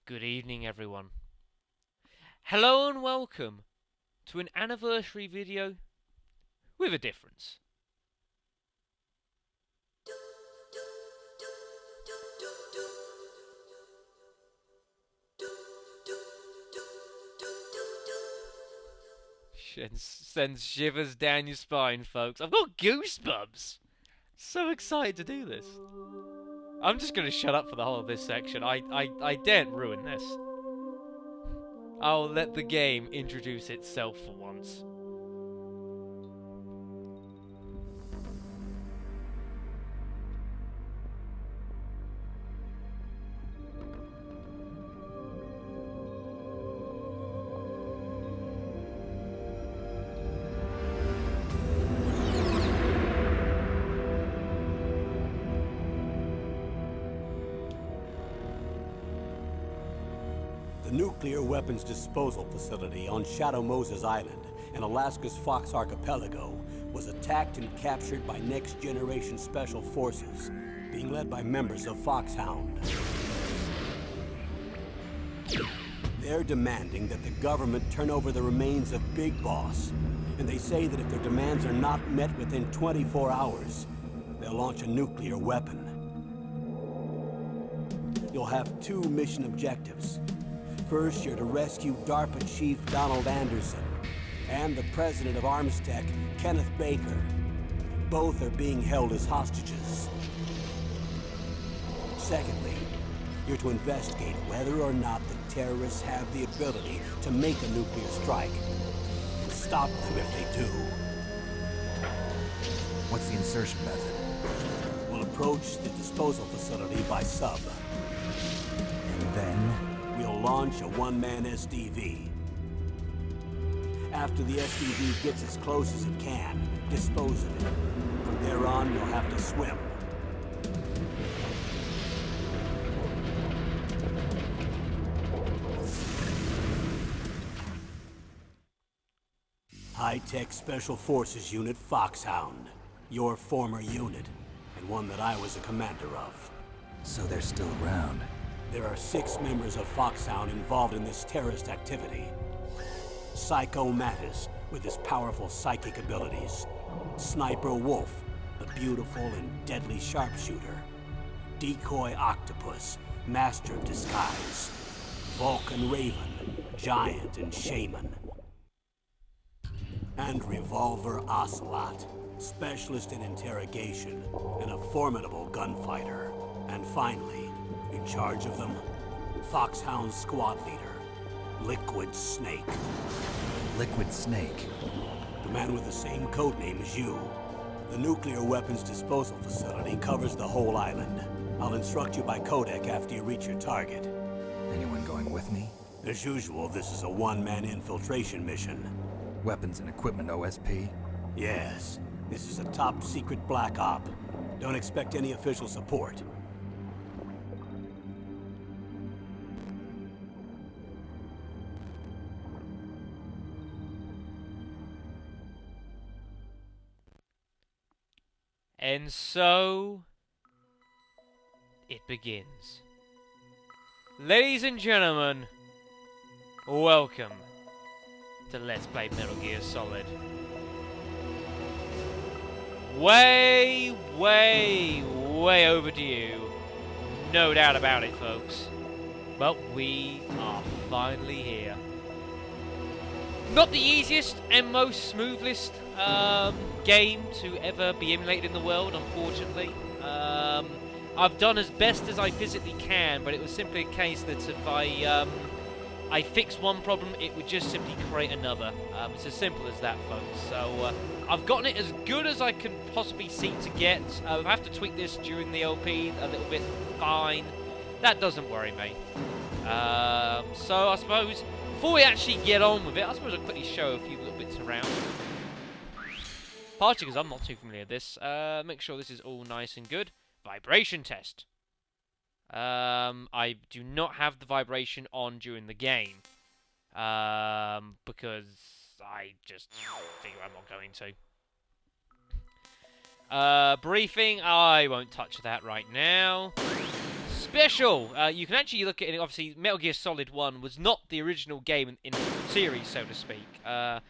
Good evening, everyone. Hello and welcome to an anniversary video with a difference. Sends shivers down your spine, folks. I've got goosebumps. So excited to do this. I'm just going to shut up for the whole of this section. I daren't ruin this. I'll let the game introduce itself for once. The nuclear weapons disposal facility on Shadow Moses Island in Alaska's Fox Archipelago was attacked and captured by next-generation special forces, being led by members of Foxhound. They're demanding that the government turn over the remains of Big Boss, and they say that if their demands are not met within 24 hours, they'll launch a nuclear weapon. You'll have two mission objectives. First, you're to rescue DARPA Chief Donald Anderson and the president of Armstech, Kenneth Baker. Both are being held as hostages. Secondly, you're to investigate whether or not the terrorists have the ability to make a nuclear strike and stop them if they do. What's the insertion method? We'll approach the disposal facility by sub. And then? We'll launch a one-man SDV. After the SDV gets as close as it can, dispose of it. From there on, you'll have to swim. High-Tech Special Forces Unit Foxhound. Your former unit, and one that I was a commander of. So they're still around. There are 6 members of Foxhound involved in this terrorist activity. Psycho Mattis, with his powerful psychic abilities. Sniper Wolf, the beautiful and deadly sharpshooter. Decoy Octopus, master of disguise. Vulcan Raven, giant and shaman. And Revolver Ocelot, specialist in interrogation and a formidable gunfighter. And finally, in charge of them, Foxhound's squad leader, Liquid Snake. Liquid Snake? The man with the same codename as you. The nuclear weapons disposal facility covers the whole island. I'll instruct you by Codec after you reach your target. Anyone going with me? As usual, this is a one-man infiltration mission. Weapons and equipment OSP? Yes, this is a top-secret black op. Don't expect any official support. And so it begins. Ladies and gentlemen, welcome to Let's Play Metal Gear Solid. Way overdue. No doubt about it, folks. But we are finally here. Not the easiest and most smoothest game to ever be emulated in the world, unfortunately. I've done as best as I physically can, but it was simply a case that if I fix one problem, it would just simply create another. It's as simple as that, folks. So I've gotten it as good as I can possibly seem to get. I have to tweak this during the LP a little bit. Fine. That doesn't worry me. So I suppose before we actually get on with it, I suppose I'll quickly show a few little bits around. Partially because I'm not too familiar with this. Make sure this is all nice and good. Vibration test. I do not have the vibration on during the game. Because I just figure I'm not going to. Briefing, I won't touch that right now. special. You can actually look at it. Obviously, Metal Gear Solid 1 was not the original game in the series, so to speak. There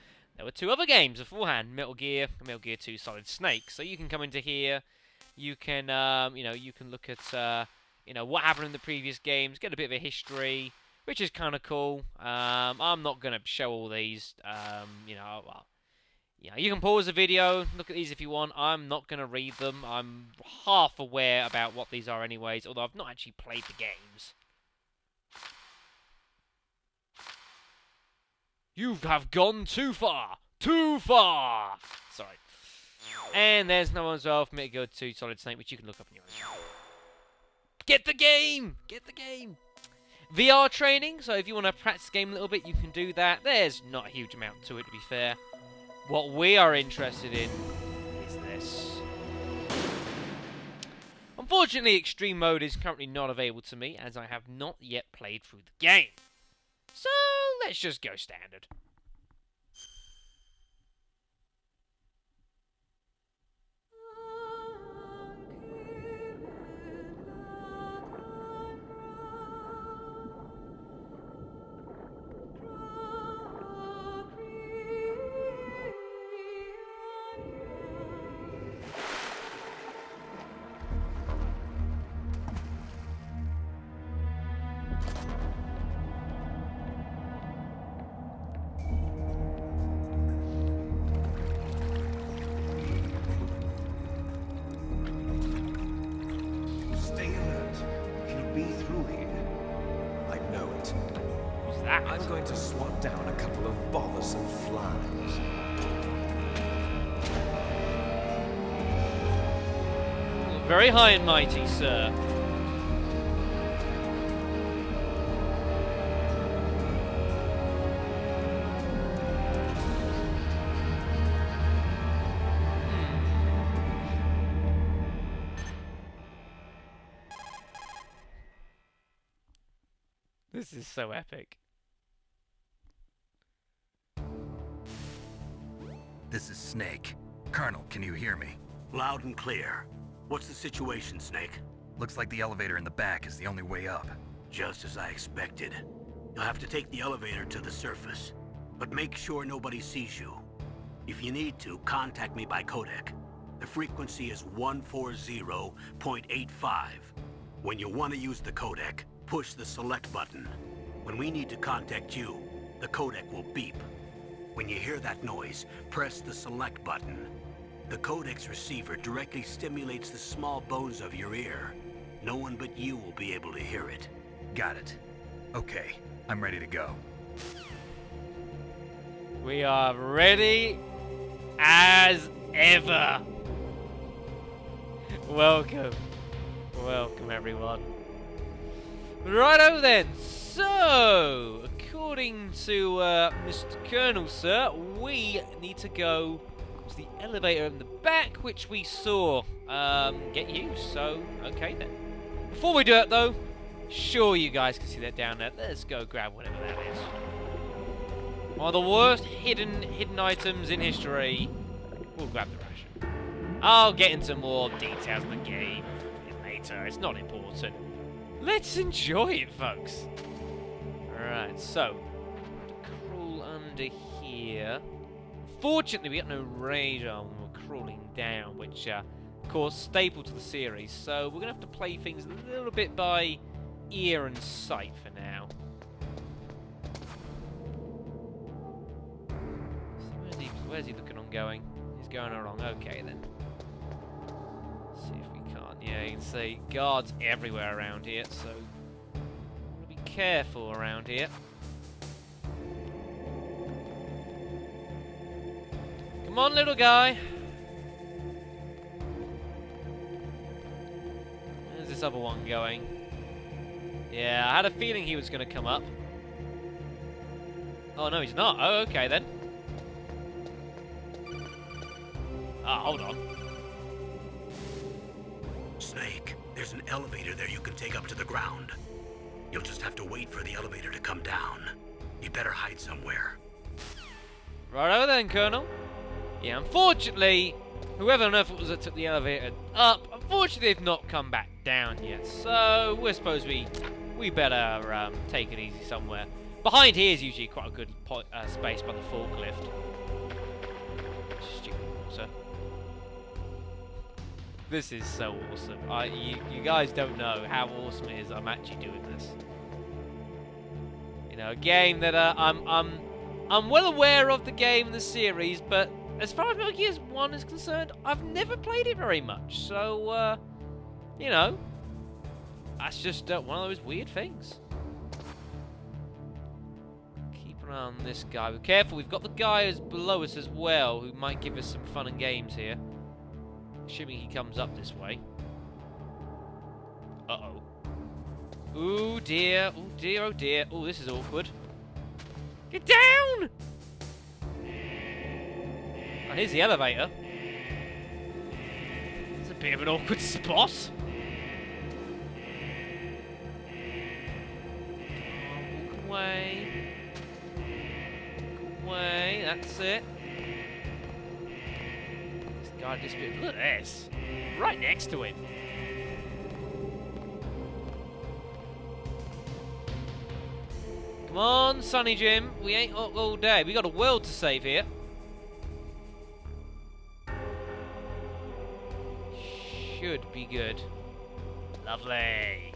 were 2 other games beforehand, Metal Gear and Metal Gear 2 Solid Snake. So you can come into here, you can, you can look at, what happened in the previous games, get a bit of a history, which is kind of cool. I'm not going to show all these, you can pause the video, look at these if you want. I'm not going to read them. I'm half aware about what these are anyways, although I've not actually played the games. You have gone too far! Too far! Sorry. And there's another one as well from Metal Gear 2 Solid Snake, which you can look up on your own. Get the game! Get the game! VR training, so if you want to practice the game a little bit, you can do that. There's not a huge amount to it, to be fair. What we are interested in is this. Unfortunately, Extreme Mode is currently not available to me, as I have not yet played through the game. So, let's just go standard. I'm going to swat down a couple of bothersome flies. Very high and mighty, sir. This is so epic. This is Snake. Colonel, can you hear me? Loud and clear. What's the situation, Snake? Looks like the elevator in the back is the only way up. Just as I expected. You'll have to take the elevator to the surface, but make sure nobody sees you. If you need to, contact me by Codec. The frequency is 140.85. When you want to use the Codec, push the select button. When we need to contact you, the Codec will beep. When you hear that noise, press the select button. The Codec's receiver directly stimulates the small bones of your ear. No one but you will be able to hear it. Got it. Okay, I'm ready to go. We are ready as ever. Welcome. Welcome, everyone. Righto then. So, according to Mr. Colonel, sir, we need to go to the elevator in the back, which we saw get used. So, okay then. Before we do it, though, sure you guys can see that down there. Let's go grab whatever that is. One of the worst hidden items in history. We'll grab the ration. I'll get into more details of the game later. It's not important. Let's enjoy it, folks. Alright, so crawl under here. Fortunately, we got no radar when we're crawling down, which, of course, staple to the series. So we're going to have to play things a little bit by ear and sight for now. So where's he looking on going? He's going along. Okay, then. Let's see if we can't. Yeah, you can see guards everywhere around here, so be careful around here. Come on, little guy. Where's this other one going? Yeah, I had a feeling he was going to come up. Oh, no, he's not. Oh, okay, then. Ah, hold on. Snake, there's an elevator there you can take up to the ground. You'll just have to wait for the elevator to come down. You'd better hide somewhere. Righto then, Colonel. Yeah, unfortunately, whoever on earth it was that took the elevator up, unfortunately they've not come back down yet. So we suppose we better take it easy somewhere. Behind here is usually quite a good space by the forklift. Stupid water. This is so awesome. You guys don't know how awesome it is I'm actually doing this. You know, a game that I'm well aware of the game and the series, but as far as Metal Gear 1 is concerned, I've never played it very much. So, you know, that's just one of those weird things. Keep an eye on this guy. Be careful, we've got the guy who's below us as well, who might give us some fun and games here. Assuming he comes up this way. Uh-oh. Ooh, dear. Oh, dear, oh, dear. Oh, this is awkward. Get down! Oh, here's the elevator. It's a bit of an awkward spot. Walk away. Walk away. That's it. This guy disappeared. Look at this. Right next to him. Come on, Sonny Jim. We ain't up all day. We got a world to save here. Should be good. Lovely. I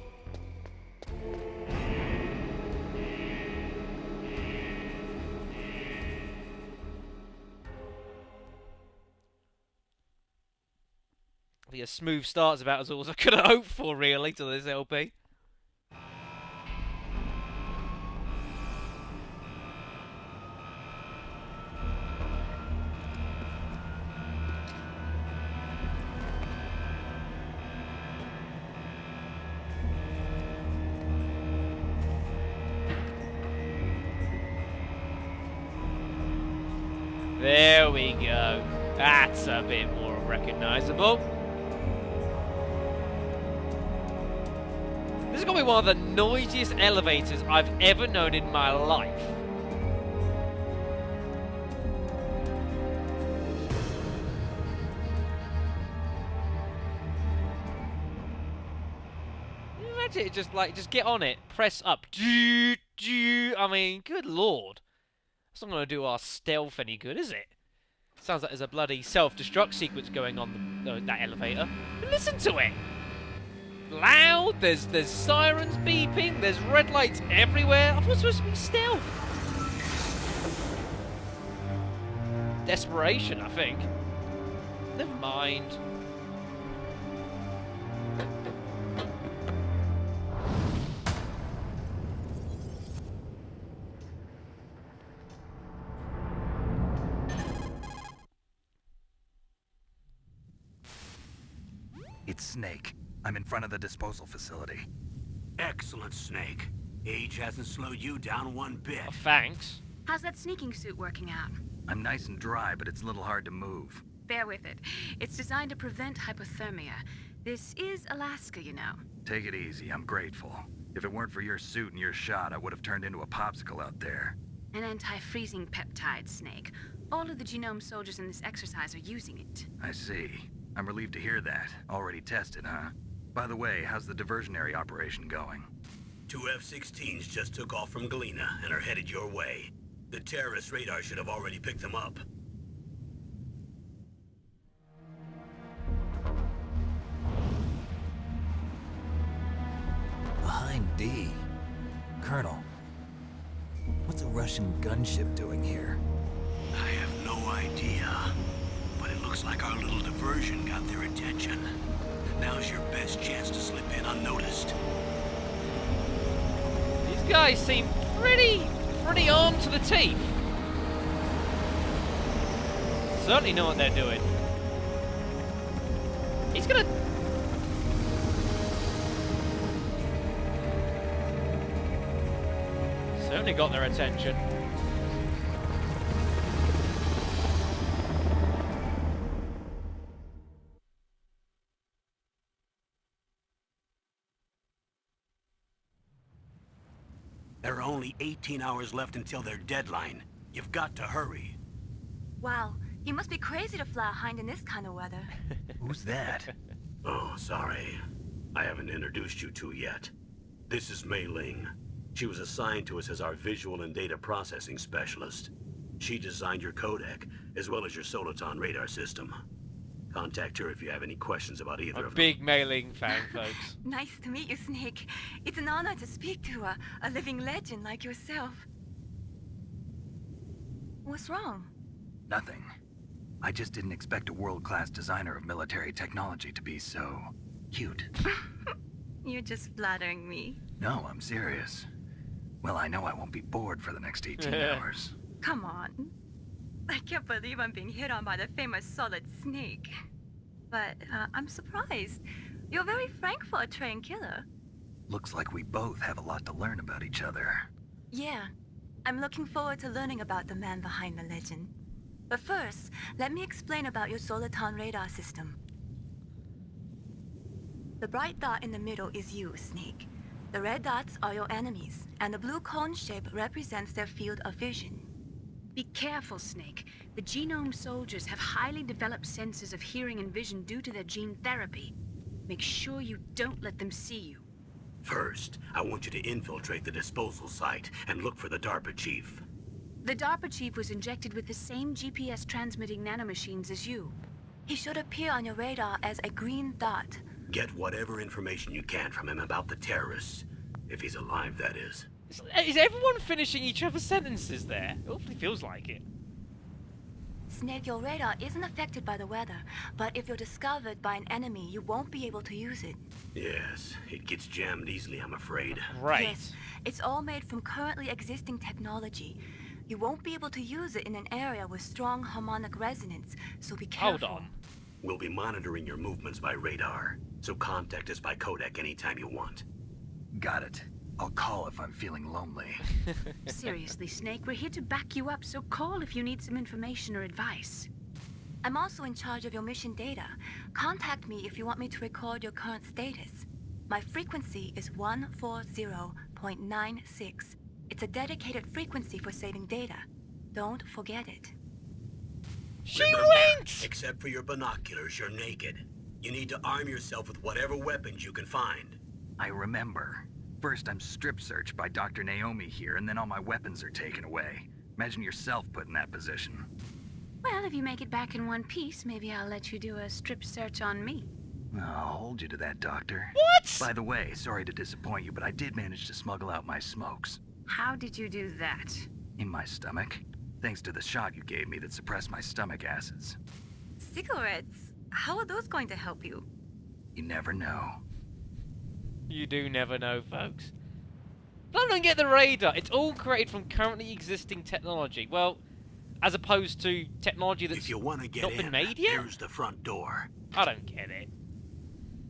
think a smooth start's about as all as I could have hoped for, really, to this LP. There we go. That's a bit more recognizable. This is going to be one of the noisiest elevators I've ever known in my life. Can you imagine it just get on it, press up. I mean, good lord. It's not going to do our stealth any good, is it? Sounds like there's a bloody self-destruct sequence going on that elevator. Listen to it! Loud, there's sirens beeping, there's red lights everywhere. I thought it was supposed to be stealth. Desperation, I think. Never mind. It's Snake. I'm in front of the disposal facility. Excellent, Snake. Age hasn't slowed you down one bit. Oh, thanks. How's that sneaking suit working out? I'm nice and dry, but it's a little hard to move. Bear with it. It's designed to prevent hypothermia. This is Alaska, you know. Take it easy, I'm grateful. If it weren't for your suit and your shot, I would have turned into a popsicle out there. An anti-freezing peptide, Snake. All of the genome soldiers in this exercise are using it. I see. I'm relieved to hear that. Already tested, huh? By the way, how's the diversionary operation going? 2 F-16s just took off from Galena and are headed your way. The terrorist radar should have already picked them up. Behind D. Colonel, what's a Russian gunship doing here? I have no idea, but it looks like our little diversion got their attention. Now's your best chance to slip in unnoticed. These guys seem pretty armed to the teeth. Certainly know what they're doing. He's gonna... Certainly got their attention. There are only 18 hours left until their deadline. You've got to hurry. Wow, you must be crazy to fly a hind in this kind of weather. Who's that? Oh, sorry. I haven't introduced you to yet. This is Mei Ling. She was assigned to us as our visual and data processing specialist. She designed your codec, as well as your Soliton radar system. Contact her if you have any questions about either A of them. big mailing fan, folks. Nice to meet you, Snake. It's an honor to speak to a living legend like yourself. What's wrong? Nothing. I just didn't expect a world-class designer of military technology to be so cute. You're just flattering me. No, I'm serious. Well, I know I won't be bored for the next 18 hours. Come on. I can't believe I'm being hit on by the famous Solid Snake. But I'm surprised. You're very frank for a trained killer. Looks like we both have a lot to learn about each other. Yeah. I'm looking forward to learning about the man behind the legend. But first, let me explain about your Soliton radar system. The bright dot in the middle is you, Snake. The red dots are your enemies, and the blue cone shape represents their field of vision. Be careful, Snake. The genome soldiers have highly developed senses of hearing and vision due to their gene therapy. Make sure you don't let them see you. First, I want you to infiltrate the disposal site and look for the DARPA chief. The DARPA chief was injected with the same GPS transmitting nanomachines as you. He should appear on your radar as a green dot. Get whatever information you can from him about the terrorists. If he's alive, that is. Is everyone finishing each other's sentences there? It awfully feels like it. Snake, your radar isn't affected by the weather, but if you're discovered by an enemy, you won't be able to use it. Yes, it gets jammed easily, I'm afraid. Right. Yes, it's all made from currently existing technology. You won't be able to use it in an area with strong harmonic resonance, so be careful. Hold on. We'll be monitoring your movements by radar, so contact us by Codec anytime you want. Got it. I'll call if I'm feeling lonely. Seriously, Snake, we're here to back you up, so call if you need some information or advice. I'm also in charge of your mission data. Contact me if you want me to record your current status. My frequency is 140.96. It's a dedicated frequency for saving data. Don't forget it. She Remember, winks! except for your binoculars, you're naked. You need to arm yourself with whatever weapons you can find. I remember. First, I'm strip searched by Dr. Naomi here, and then all my weapons are taken away. Imagine yourself put in that position. Well, if you make it back in one piece, maybe I'll let you do a strip search on me. I'll hold you to that, Doctor. What? By the way, sorry to disappoint you, but I did manage to smuggle out my smokes. How did you do that? In my stomach. Thanks to the shot you gave me that suppressed my stomach acids. Cigarettes? How are those going to help you? You never know. You do never know, folks. But I don't get the radar. It's all created from currently existing technology. Well, as opposed to technology that's If you want to get not in, been made yet? here's the front door. I don't get it.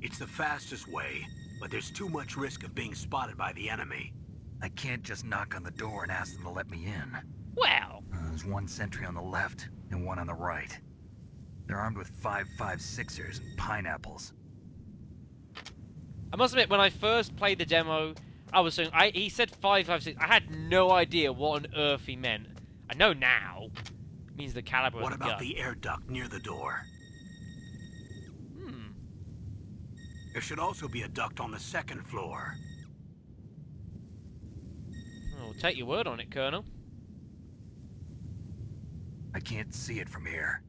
It's the fastest way, but there's too much risk of being spotted by the enemy. I can't just knock on the door and ask them to let me in. Well, There's one sentry on the left and one on the right. They're armed with 5.56ers and pineapples. I must admit, when I first played the demo, I was saying he said 5.56. I had no idea what on earth he meant. I know now. It means the caliber What of the about gun. the air duct near the door? There should also be a duct on the second floor. I'll take your word on it, Colonel. I can't see it from here.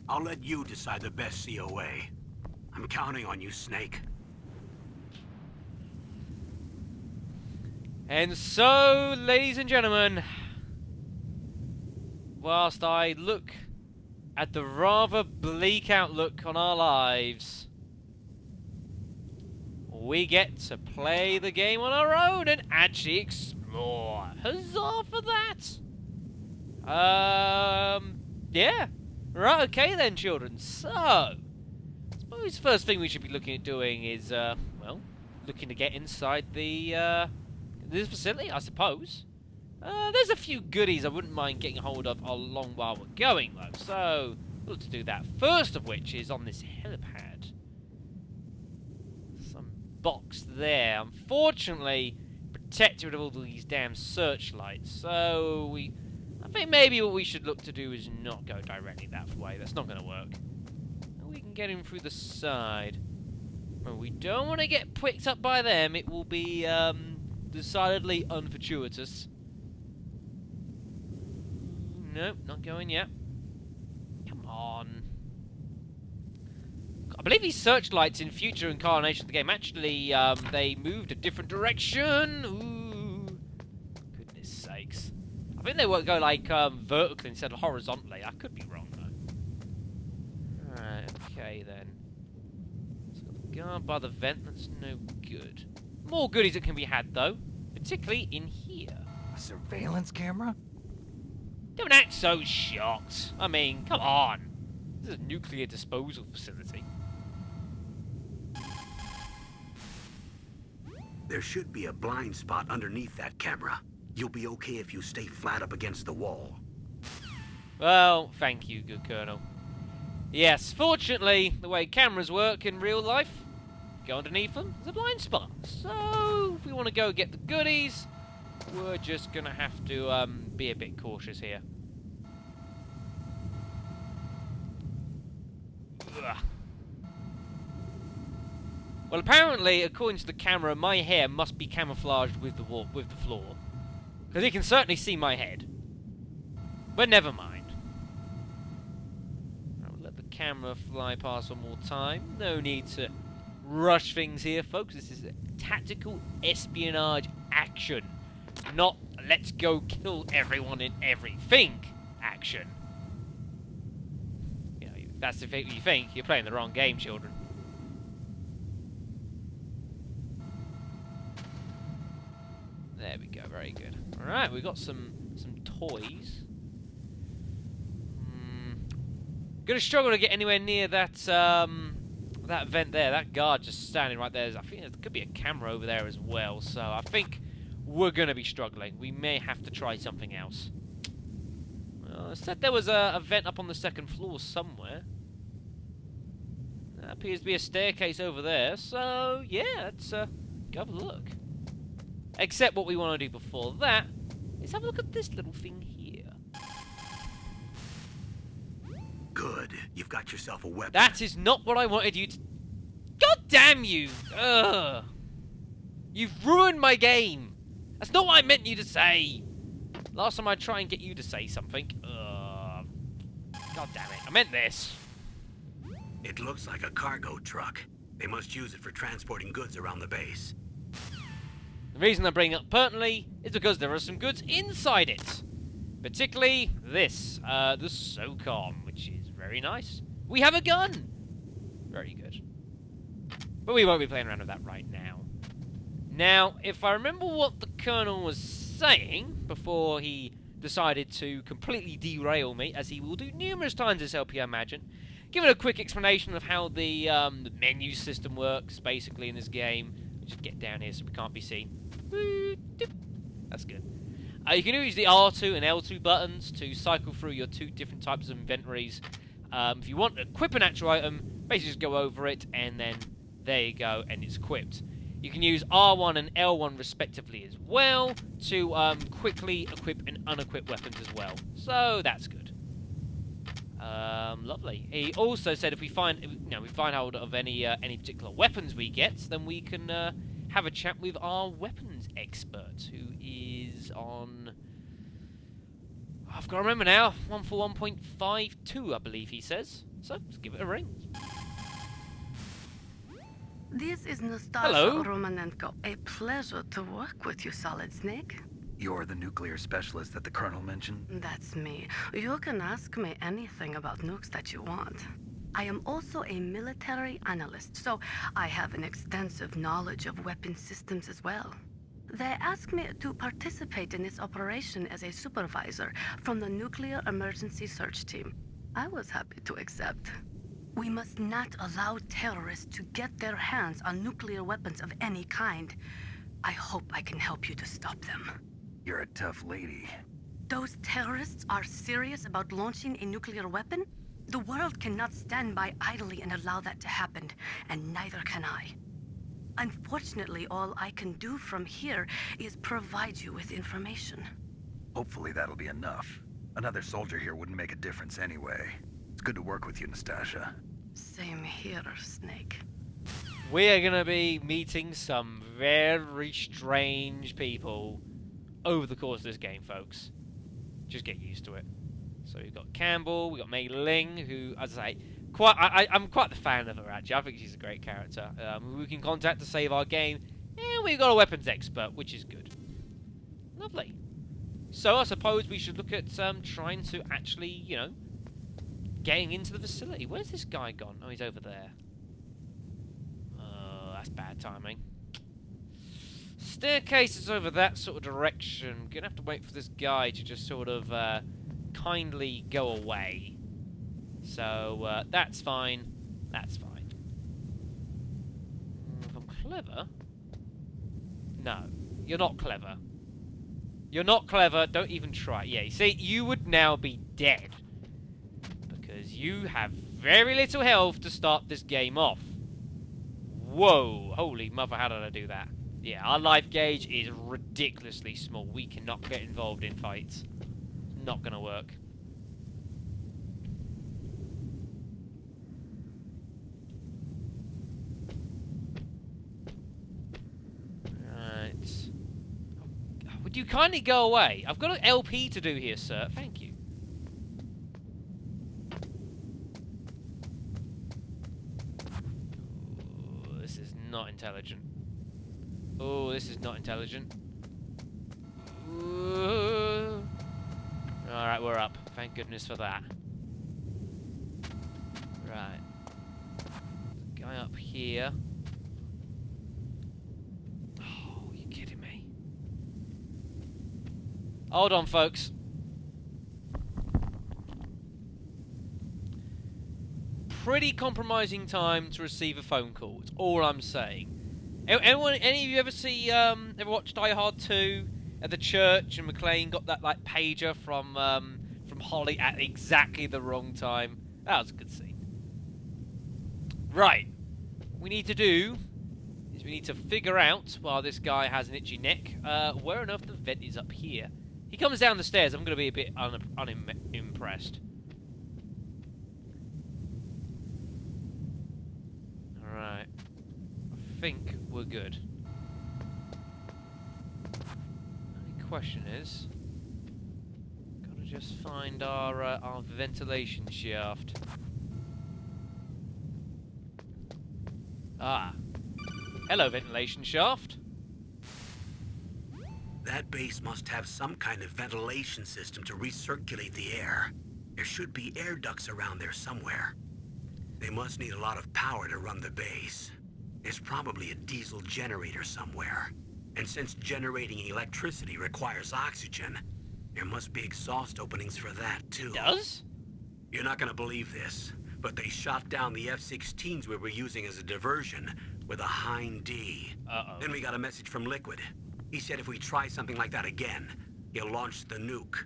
I'll let you decide the best COA. I'm counting on you, Snake. And so, ladies and gentlemen, whilst I look at the rather bleak outlook on our lives, we get to play the game on our own and actually explore. Huzzah for that! Yeah. Right, okay then, children. So, I suppose the first thing we should be looking at doing is, well, looking to get inside the, this facility, I suppose. There's a few goodies I wouldn't mind getting hold of along while we're going, though. So, we'll look to do that. First of which is on this helipad. Some box there. Unfortunately, protected with all these damn searchlights. So, we I think maybe what we should look to do is not go directly that way. That's not going to work. We can get in through the side. Well, we don't want to get picked up by them. It will be decidedly unfortuitous. Nope, not going yet. Come on. I believe these searchlights in future incarnations of the game actually they moved a different direction. Ooh, goodness sakes! I think they will go like vertically instead of horizontally. I could be wrong though. Alright, okay then. So the guard by the vent. That's no good. More goodies that can be had though, particularly in here. A surveillance camera? Don't act so shocked. I mean, come on. This is a nuclear disposal facility. There should be a blind spot underneath that camera. You'll be okay if you stay flat up against the wall. Well, thank you, good Colonel. Yes, fortunately, the way cameras work in real life, go underneath them, there's a blind spot. So, if we want to go get the goodies, we're just going to have to be a bit cautious here. Ugh. Well, apparently, according to the camera, my hair must be camouflaged with the wall, with the floor, because he can certainly see my head. But never mind. I'll let the camera fly past one more time. No need to rush things here, folks. This is a tactical espionage action, not let's go kill everyone in everything action. You know, if that's what you think, you're playing the wrong game, children. There we go, very good. Alright, we've got some toys. Gonna struggle to get anywhere near that that vent there. That guard just standing right there. I think there could be a camera over there as well, so I think we're gonna be struggling. We may have to try something else. Well, I said there was a vent up on the second floor somewhere. There appears to be a staircase over there, so yeah, let's go have a look. Except what we want to do before that is have a look at this little thing here. Good. You've got yourself a weapon. That is not what I wanted you to... God damn you! Ugh. You've ruined my game. That's not what I meant you to say. Last time I try and get you to say something. God damn it. I meant this. It looks like a cargo truck. They must use it for transporting goods around the base. The reason I bring it up pertinently is because there are some goods inside it. Particularly this, the SOCOM, which is very nice. We have a gun! Very good. But we won't be playing around with that right now. Now, if I remember what the Colonel was saying before he decided to completely derail me, as he will do numerous times this LP, I imagine, give it a quick explanation of how the menu system works, basically, in this game. Just get down here so we can't be seen. That's good. You can use the R2 and L2 buttons to cycle through your two different types of inventories. If you want to equip an actual item, basically just go over it, and then there you go, and it's equipped. You can use R1 and L1 respectively as well to quickly equip and unequip weapons as well. So that's good. Lovely. He also said if we find hold of any particular weapons we get, then we can have a chat with our weapons expert, who is on... I've got to remember now. 141.52, I believe he says. So let's give it a ring. This is Nastasia Hello. Romanenko. A pleasure to work with you, Solid Snake. You're the nuclear specialist that the Colonel mentioned? That's me. You can ask me anything about nukes that you want. I am also a military analyst, so I have an extensive knowledge of weapon systems as well. They asked me to participate in this operation as a supervisor from the Nuclear Emergency Search Team. I was happy to accept. We must not allow terrorists to get their hands on nuclear weapons of any kind. I hope I can help you to stop them. You're a tough lady. Those terrorists are serious about launching a nuclear weapon? The world cannot stand by idly and allow that to happen, and neither can I. Unfortunately, all I can do from here is provide you with information. Hopefully that'll be enough. Another soldier here wouldn't make a difference anyway. It's good to work with you, Nastasia. Same here, Snake. We are going to be meeting some very strange people over the course of this game, folks. Just get used to it. So we've got Campbell, we've got Mei Ling, who, as I say, I'm quite the fan of her, actually. I think she's a great character. Who we can contact to save our game. And we've got a weapons expert, which is good. Lovely. So I suppose we should look at trying to actually, you know, getting into the facility. Where's this guy gone? Oh, he's over there. That's bad timing. Staircase is over that sort of direction. Gonna have to wait for this guy to just sort of kindly go away. So that's fine. That's fine. If I'm clever. No, you're not clever. You're not clever. Don't even try. Yeah, you see, you would now be dead because you have very little health to start this game off. Whoa! Holy mother! How did I do that? Yeah, our life gauge is ridiculously small. We cannot get involved in fights. Not gonna work. Right. Would you kindly go away? I've got an LP to do here, sir. Thank you. Ooh, this is not intelligent. Oh, this is not intelligent. Alright, we're up. Thank goodness for that. Right. Guy up here. Oh, you kidding me? Hold on, folks. Pretty compromising time to receive a phone call. It's all I'm saying. Anyone, any of you ever ever watch Die Hard 2 at the church and McClane got that like pager from Holly at exactly the wrong time? That was a good scene. Right, what we need to do is we need to figure out, while this guy has an itchy neck, where on earth the vent is up here. He comes down the stairs. I'm going to be a bit unimpressed. All right. I think we're good. Only question is, gotta just find our ventilation shaft. Ah, hello, ventilation shaft. That base must have some kind of ventilation system to recirculate the air. There should be air ducts around there somewhere. They must need a lot of power to run the base. There's probably a diesel generator somewhere. And since generating electricity requires oxygen, there must be exhaust openings for that, too. It does? You're not gonna believe this, but they shot down the F-16s we were using as a diversion with a Hind D. Uh-oh. Then we got a message from Liquid. He said if we try something like that again, he'll launch the nuke.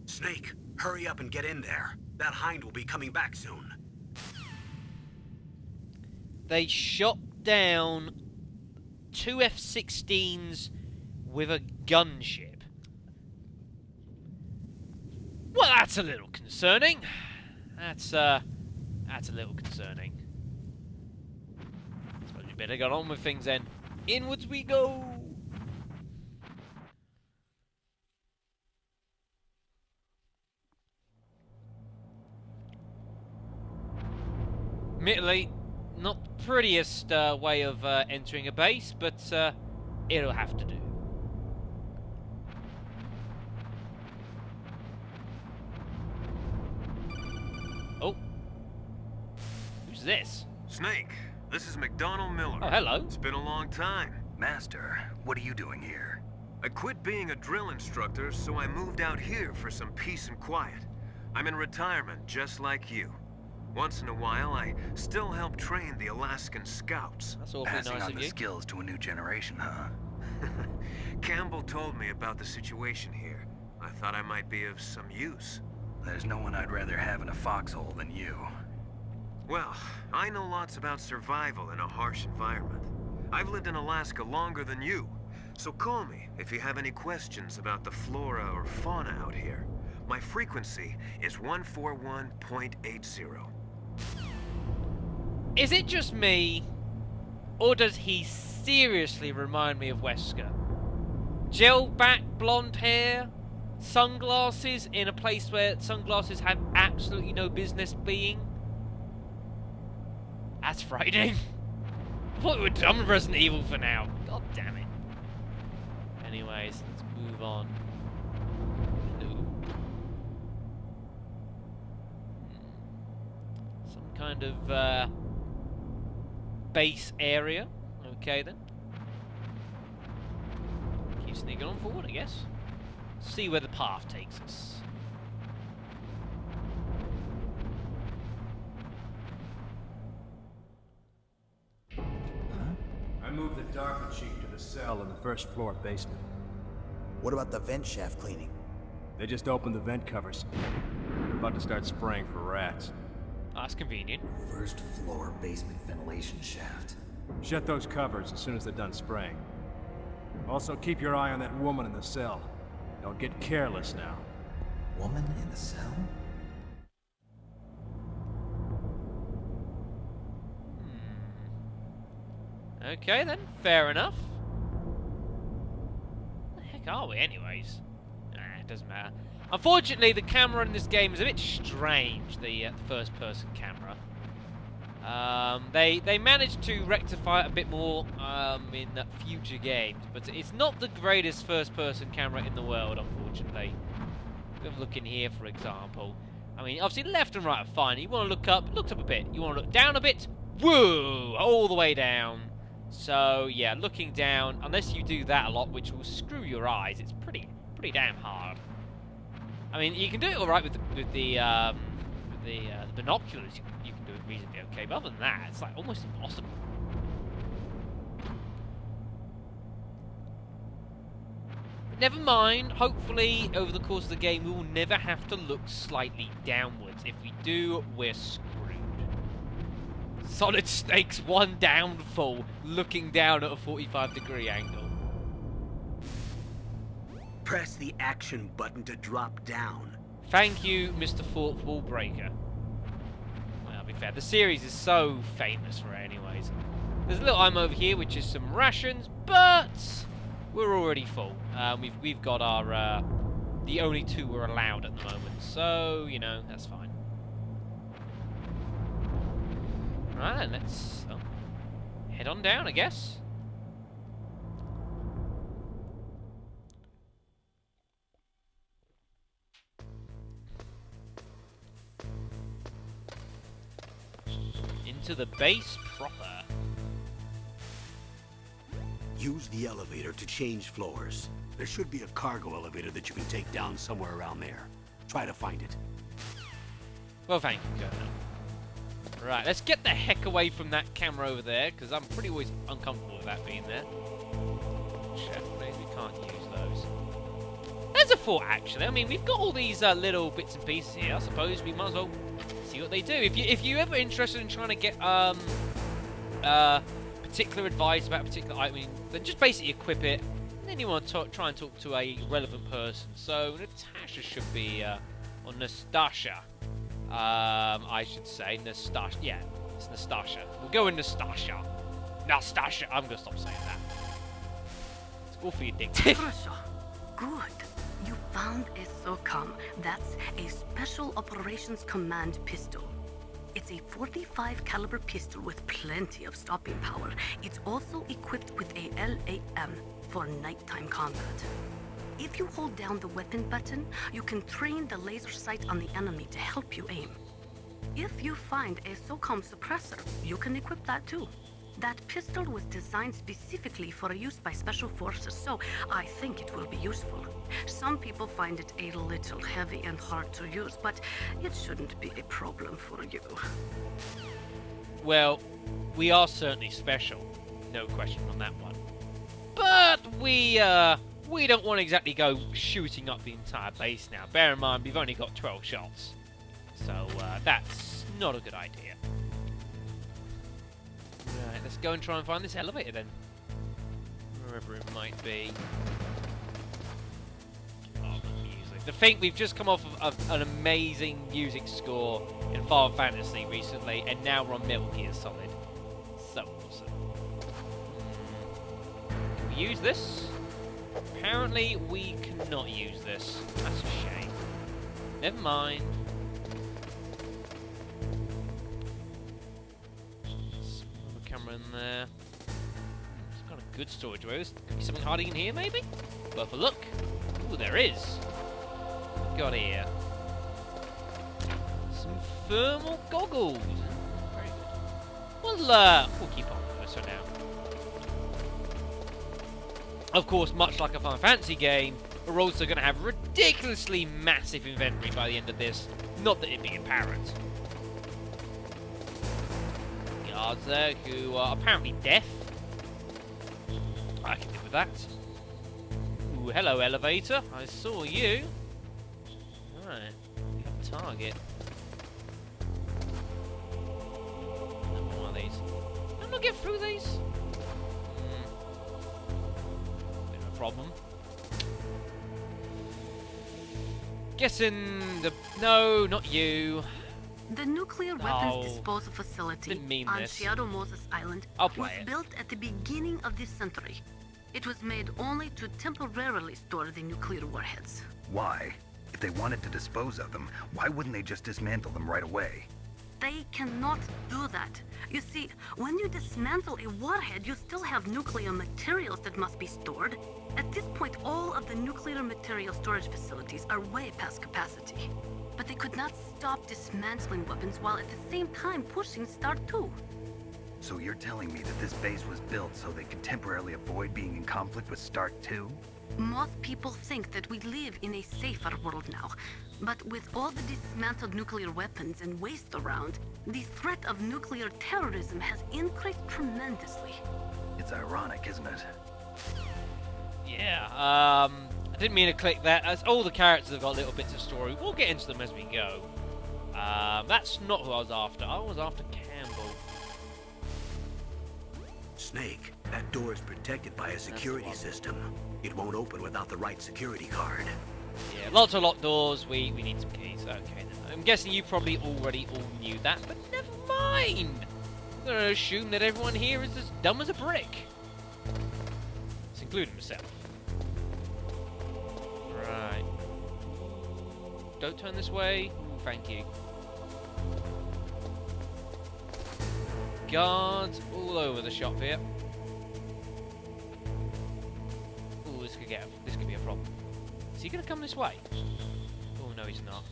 Snake, hurry up and get in there. That Hind will be coming back soon. They shot down 2 F-16s with a gunship. Well, that's a little concerning. That's a little concerning. Suppose we better get on with things then. Inwards we go. Admittedly, not the prettiest way of entering a base, but it'll have to do. Oh. Who's this? Snake, this is McDonald Miller. Oh, hello. It's been a long time. Master, what are you doing here? I quit being a drill instructor, so I moved out here for some peace and quiet. I'm in retirement, just like you. Once in a while, I still help train the Alaskan Scouts. That's awfully Passing nice on of the you. skills to a new generation, huh? Campbell told me about the situation here. I thought I might be of some use. There's no one I'd rather have in a foxhole than you. Well, I know lots about survival in a harsh environment. I've lived in Alaska longer than you, so call me if you have any questions about the flora or fauna out here. My frequency is 141.80. Is it just me, or does he seriously remind me of Wesker? Gel back blonde hair, sunglasses in a place where sunglasses have absolutely no business being. That's frightening. I thought we were done with Resident Evil for now. God damn it. Anyways, let's move on. Hello. Some kind of base area. Okay then. Keep sneaking on forward, I guess. See where the path takes us. I moved the DARPA chief to the cell in the first floor basement. What about the vent shaft cleaning? They just opened the vent covers. They're about to start spraying for rats. Oh, that's convenient. First floor basement ventilation shaft. Shut those covers as soon as they're done spraying. Also, keep your eye on that woman in the cell. Don't get careless now. Woman in the cell? Okay then, fair enough. Where the heck are we anyways? It doesn't matter. Unfortunately, the camera in this game is a bit strange, the first-person camera. They managed to rectify it a bit more in future games, but it's not the greatest first-person camera in the world, unfortunately. Have a look in here, for example. I mean, obviously left and right are fine. You want to look up a bit. You want to look down a bit, woo, all the way down. So yeah, looking down, unless you do that a lot, which will screw your eyes, it's pretty damn hard. I mean, you can do it all right with the binoculars. You can do it reasonably okay, but other than that, it's like almost impossible. But never mind. Hopefully, over the course of the game, we will never have to look slightly downwards. If we do, we're screwed. Solid Snake's one downfall, looking down at a 45-degree angle. Press the action button to drop down. Thank you, Mr. Fourth Wall Breaker. Well, to be fair, the series is so famous for it anyways. There's a little item over here, which is some rations, but we're already full. We've got our the only two we're allowed at the moment, so you know that's fine. Right then, let's head on down, I guess. Into the base proper. Use the elevator to change floors. There should be a cargo elevator that you can take down somewhere around there. Try to find it. Well, thank you, Colonel. Right, let's get the heck away from that camera over there, because I'm pretty always uncomfortable with that being there. Chef blades, we can't use those. There's a thought, actually. I mean, we've got all these little bits and pieces here. I suppose we might as well see what they do. If you're ever interested in trying to get particular advice about a particular item, then just basically equip it. And then you want to try and talk to a relevant person. So Natasha should be, or Nastasha. I should say Nastasha. Yeah, it's Nastasha. We'll go with Nastasha. Nastasha. I'm gonna stop saying that. It's awfully addictive. Good. You found a SOCOM. That's a Special Operations Command pistol. It's a 45 caliber pistol with plenty of stopping power. It's also equipped with a LAM for nighttime combat. If you hold down the weapon button, you can train the laser sight on the enemy to help you aim. If you find a SOCOM suppressor, you can equip that too. That pistol was designed specifically for use by special forces, so I think it will be useful. Some people find it a little heavy and hard to use, but it shouldn't be a problem for you. Well, we are certainly special. No question on that one. But we don't want to exactly go shooting up the entire base now. Bear in mind, we've only got 12 shots. So, that's not a good idea. Right, let's go and try and find this elevator then. Wherever it might be. Oh, the music. To think we've just come off of an amazing music score in Final Fantasy recently, and now we're on Metal Gear Solid. So awesome. Can we use this? Apparently we cannot use this. That's a shame. Never mind. Small camera in there. It's got a good storage area. Could be something hiding in here, maybe? Worth a look. Ooh, there is. What we got here? Some thermal goggles. Very good. We'll keep on with this for now. Of course, much like a Final Fantasy game, we're also going to have ridiculously massive inventory by the end of this. Not that it'd be apparent. Guards there who are apparently deaf. I can deal with that. Ooh, hello, elevator. I saw you. Alright, we have a target. One of these. Can I not get through these? Bit of a problem. Guessing the... No, not you. The nuclear weapons disposal facility Didn't mean on this. Shadow Moses Island I'll was play it. built at the beginning of this century. It was made only to temporarily store the nuclear warheads. Why? If they wanted to dispose of them, why wouldn't they just dismantle them right away? They cannot do that. You see, when you dismantle a warhead, you still have nuclear materials that must be stored. At this point, all of the nuclear material storage facilities are way past capacity. But they could not stop dismantling weapons while at the same time pushing Start 2. So you're telling me that this base was built so they could temporarily avoid being in conflict with Start 2? Most people think that we live in a safer world now. But with all the dismantled nuclear weapons and waste around, the threat of nuclear terrorism has increased tremendously. It's ironic, isn't it? Yeah, I didn't mean to click that, as all the characters have got little bits of story. We'll get into them as we go. That's not who I was after. I was after Campbell. Snake, that door is protected by a security system. It won't open without the right security card. Yeah, lots of locked doors. We need some keys. Okay, then. I'm guessing you probably already all knew that, but never mind. I'm going to assume that everyone here is as dumb as a brick. It's including myself. Right. Don't turn this way. Ooh, thank you. Guards all over the shop here. Ooh, this could be a problem. Is he gonna come this way? Oh no, he's not.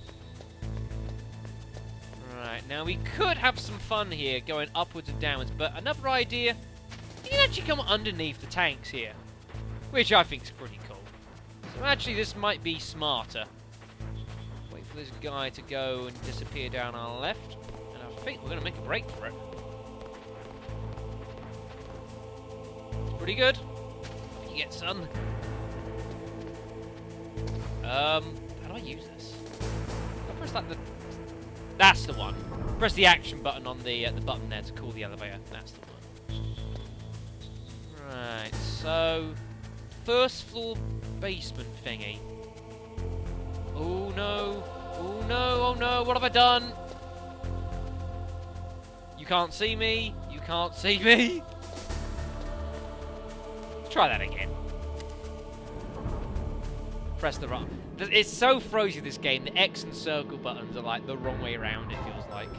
Right, now we could have some fun here, going upwards and downwards, but another idea, you can actually come underneath the tanks here, which I think is pretty cool. So actually this might be smarter. Wait for this guy to go and disappear down our left, and I think we're gonna make a break for it. Pretty good. You get sun. How do I use this? I press like the... That's the one. Press the action button on the button there to call the elevator. That's the one. Right, so... First floor basement thingy. Oh no. Oh no, oh no, what have I done? You can't see me. You can't see me. Try that again. Press the right. It's so frozy, this game. The X and circle buttons are like the wrong way around, it feels like.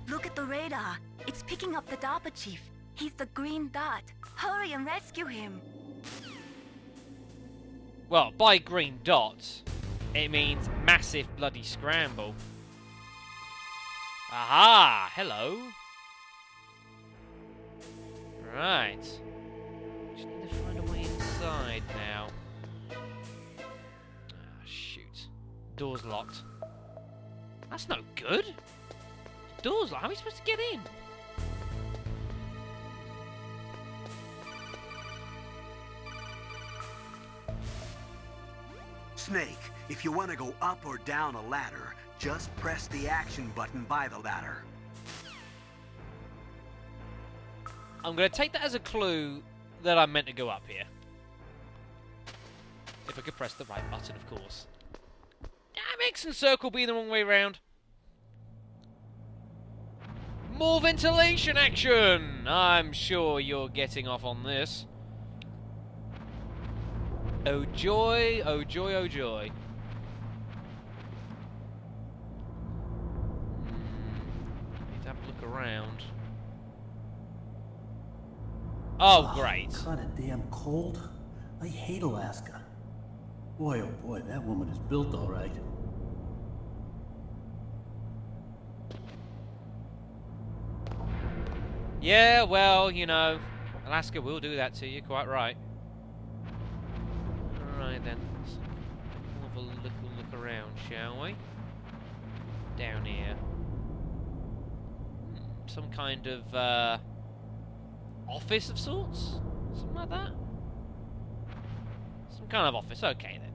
Look at the radar. It's picking up the DARPA chief. He's the green dot. Hurry and rescue him. Well, by green dots, it means massive bloody scramble. Aha! Hello. Right. Just need to find a way inside now. Ah, shoot. Door's locked. That's no good. Door's locked. How are we supposed to get in? Snake, if you want to go up or down a ladder, just press the action button by the ladder. I'm going to take that as a clue that I'm meant to go up here. If I could press the right button, of course. Damn, X and circle being the wrong way around. More ventilation action! I'm sure you're getting off on this. Oh joy, oh joy, oh joy. Need to have a look around. Oh, great. Kinda damn cold. I hate Alaska. Boy, oh boy, that woman is built all right. Yeah, well, you know, Alaska will do that to you, quite right. Alright then, let's have a look around, shall we? Down here. Some kind of, office of sorts? Something like that? Some kind of office, okay then.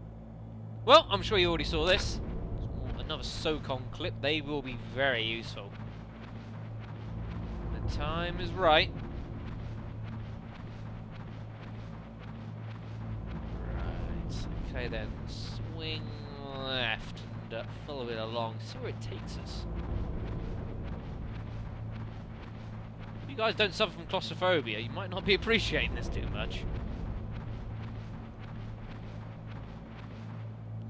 Well, I'm sure you already saw this. Another SOCON clip, they will be very useful. The time is right. Right, okay then. Swing left and follow it along. See where it takes us. If you guys don't suffer from claustrophobia, you might not be appreciating this too much.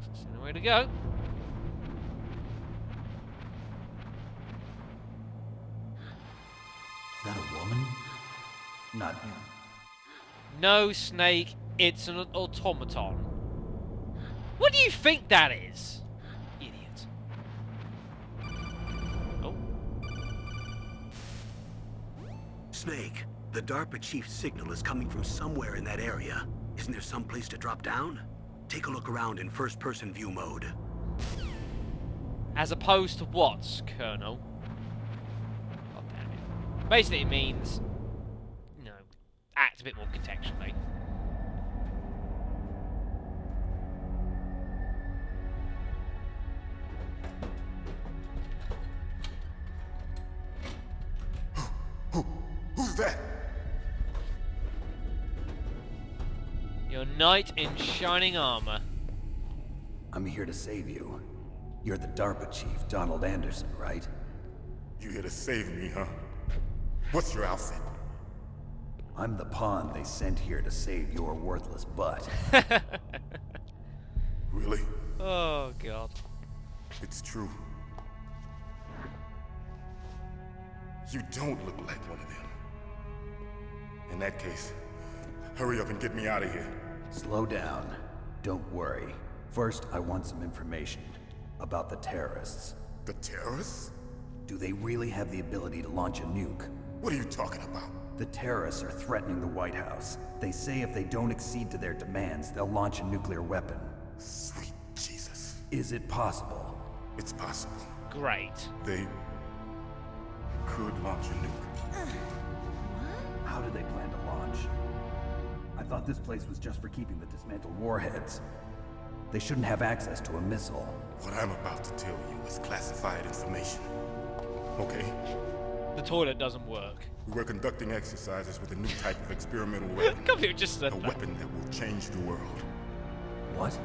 That's the way to go. Is that a woman? Not you. No, Snake, it's an automaton. What do you think that is? Idiot. Oh. Snake, the DARPA chief's signal is coming from somewhere in that area. Isn't there some place to drop down? Take a look around in first-person view mode. As opposed to what, Colonel? God damn it. Basically, it means, you know, act a bit more contextually. Who's that? Your knight in shining armor. I'm here to save you. You're the DARPA chief, Donald Anderson, right? You here to save me, huh? What's your outfit? I'm the pawn they sent here to save your worthless butt. Really? Oh, God. It's true. You don't look like one of them. In that case, hurry up and get me out of here. Slow down. Don't worry. First, I want some information about the terrorists. The terrorists? Do they really have the ability to launch a nuke? What are you talking about? The terrorists are threatening the White House. They say if they don't accede to their demands, they'll launch a nuclear weapon. Sweet Jesus. Is it possible? It's possible. Great. They could launch a nuke. How do they plan to launch? I thought this place was just for keeping the dismantled warheads. They shouldn't have access to a missile. What I'm about to tell you is classified information. Okay? The toilet doesn't work. We were conducting exercises with a new type of experimental weapon. Come here, just A weapon that will change the world. What?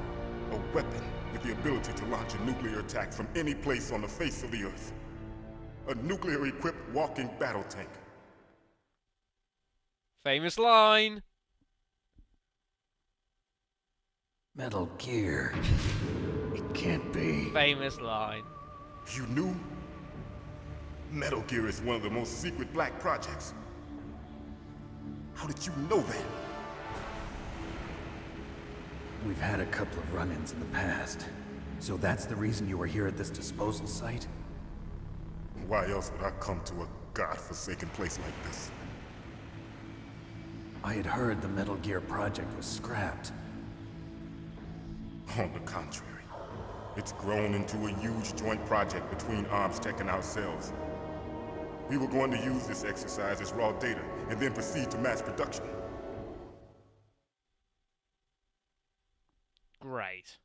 A weapon with the ability to launch a nuclear attack from any place on the face of the Earth. A nuclear-equipped walking battle tank. Famous line. Metal Gear. It can't be. Famous line. You knew? Metal Gear is one of the most secret black projects. How did you know that? We've had a couple of run-ins in the past. So that's the reason you were here at this disposal site? Why else would I come to a godforsaken place like this? I had heard the Metal Gear project was scrapped. On the contrary, it's grown into a huge joint project between Arms Tech and ourselves. We were going to use this exercise as raw data and then proceed to mass production. Great.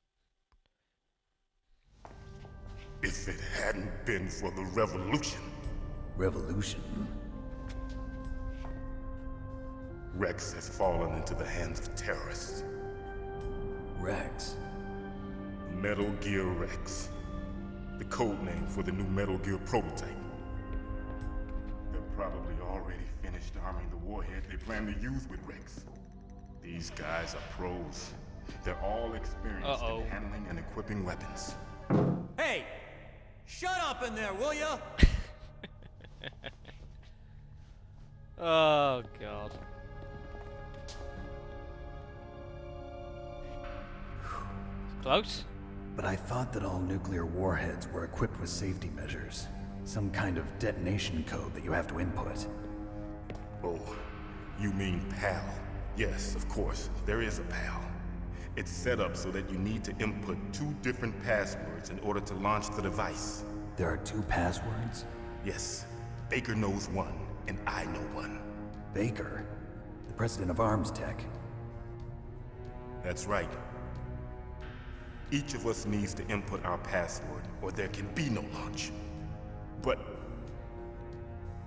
If it hadn't been for the revolution. Revolution? Rex has fallen into the hands of terrorists. Rex. Metal Gear Rex. The code name for the new Metal Gear prototype. They're probably already finished arming the warhead they plan to use with Rex. These guys are pros. They're all experienced in handling and equipping weapons. Hey! Shut up in there, will ya? Oh, God. Close? But I thought that all nuclear warheads were equipped with safety measures. Some kind of detonation code that you have to input. Oh, you mean PAL? Yes, of course, there is a PAL. It's set up so that you need to input 2 different passwords in order to launch the device. There are 2 passwords? Yes, Baker knows one, and I know one. Baker? The president of Arms Tech? That's right. Each of us needs to input our password, or there can be no launch. But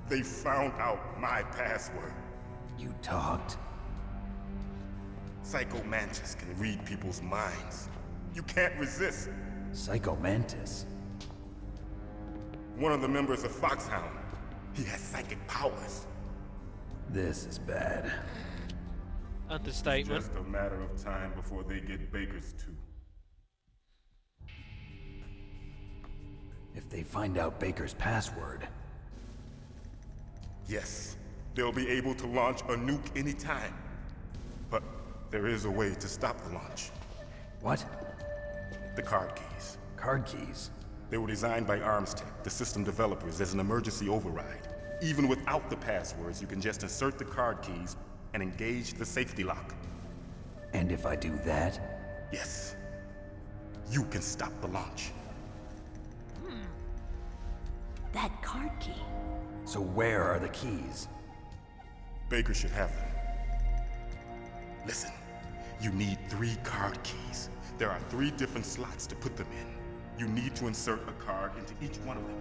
they found out my password. You talked? Psycho Mantis can read people's minds. You can't resist. Psycho Mantis? One of the members of Foxhound. He has psychic powers. This is bad. Understatement. It's just a matter of time before they get Baker's too. If they find out Baker's password... Yes, they'll be able to launch a nuke anytime. But there is a way to stop the launch. What? The card keys. Card keys? They were designed by Arms Tech, the system developers, as an emergency override. Even without the passwords, you can just insert the card keys and engage the safety lock. And if I do that? Yes. You can stop the launch. That card key. So where are the keys? Baker should have them. Listen, you need 3 card keys. There are 3 different slots to put them in. You need to insert a card into each one of them.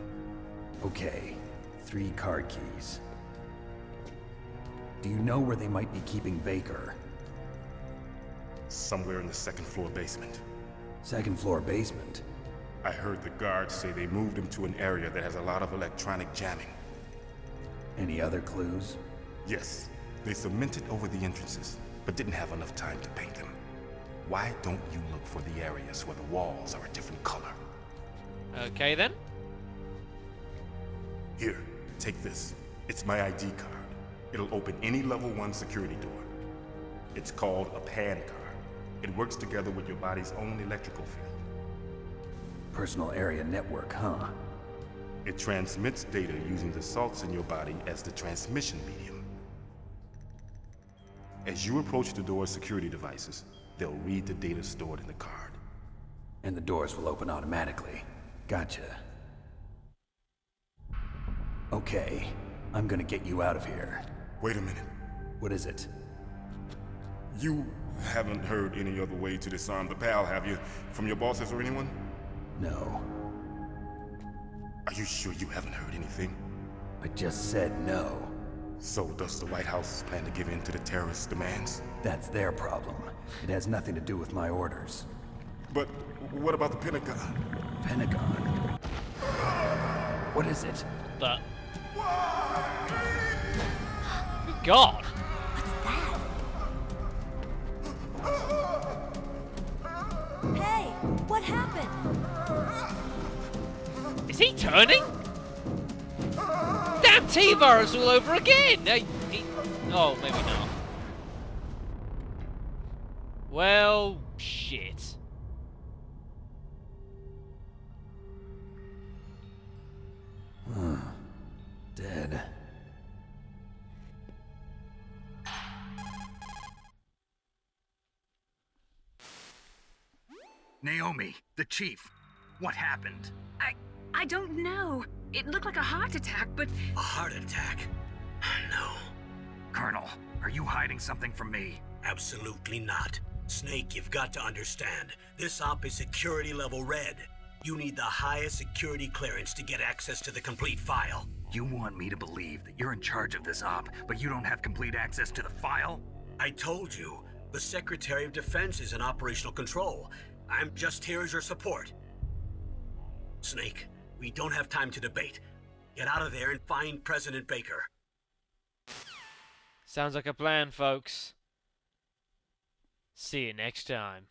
Okay, 3 card keys. Do you know where they might be keeping Baker? Somewhere in the 2nd floor basement. 2nd floor basement? I heard the guards say they moved him to an area that has a lot of electronic jamming. Any other clues? Yes, they cemented over the entrances, but didn't have enough time to paint them. Why don't you look for the areas where the walls are a different color? Okay then. Here, take this. It's my ID card. It'll open any level 1 security door. It's called a PAN card. It works together with your body's own electrical field. Personal area network, huh? It transmits data using the salts in your body as the transmission medium. As you approach the door's security devices, they'll read the data stored in the card. And the doors will open automatically. Gotcha. Okay, I'm gonna get you out of here. Wait a minute. What is it? You haven't heard any other way to disarm the PAL, have you? From your bosses or anyone? No. Are you sure you haven't heard anything? I just said no. So does the White House plan to give in to the terrorists' demands? That's their problem. It has nothing to do with my orders. But what about the Pentagon? Pentagon? What is it? The... Good God! Hey, what happened? Is he turning? Damn T-virus all over again! Oh, maybe not. Well, shit. Dead. Naomi, the chief. What happened? I don't know. It looked like a heart attack, but... A heart attack? No. Colonel, are you hiding something from me? Absolutely not. Snake, you've got to understand. This op is security level red. You need the highest security clearance to get access to the complete file. You want me to believe that you're in charge of this op, but you don't have complete access to the file? I told you, the Secretary of Defense is in operational control. I'm just here as your support. Snake, we don't have time to debate. Get out of there and find President Baker. Sounds like a plan, folks. See you next time.